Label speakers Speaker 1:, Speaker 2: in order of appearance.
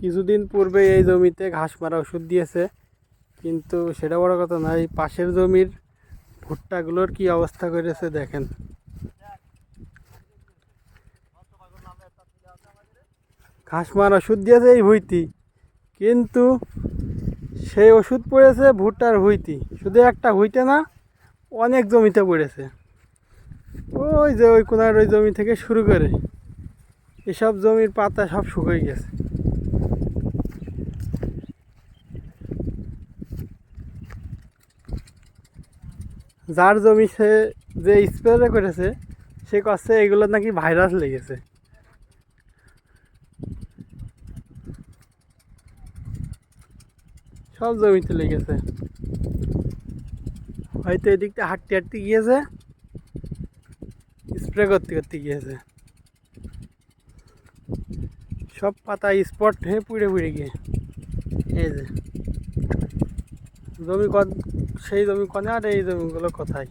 Speaker 1: কিছুদিন পূর্বে এই জমিতে ঘাস মারা ওষুধ দিয়েছে, কিন্তু সেটা বড় কথা না। এই পাশের জমির ভুট্টাগুলোর কি অবস্থা করেছে দেখেন। ঘাস মারা ওষুধ দিয়েছে এই ভুঁইতি, কিন্তু সেই ওষুধ পড়েছে ভুট্টার ভুঁইতি। শুধু একটা ভুঁইতে না, অনেক জমিতে পড়েছে। ওই যে ওই কোনার ওই জমি থেকে শুরু করে এসব জমির পাতা সব শুকিয়ে গেছে। যার জমি সে যে স্প্রে করেছে সে কাছে এগুলো নাকি ভাইরাস লেগেছে। সব জমিতে লেগেছে, হয়তো এদিকটা হাঁটতে হাঁটতে গিয়েছে, স্প্রে করতে করতে গিয়েছে, সব পাতা স্পট হয়ে পুড়ে পুড়ে গিয়ে। এই যে জমি সেই জমি কনে আর এই জমিগুলো কোথায়।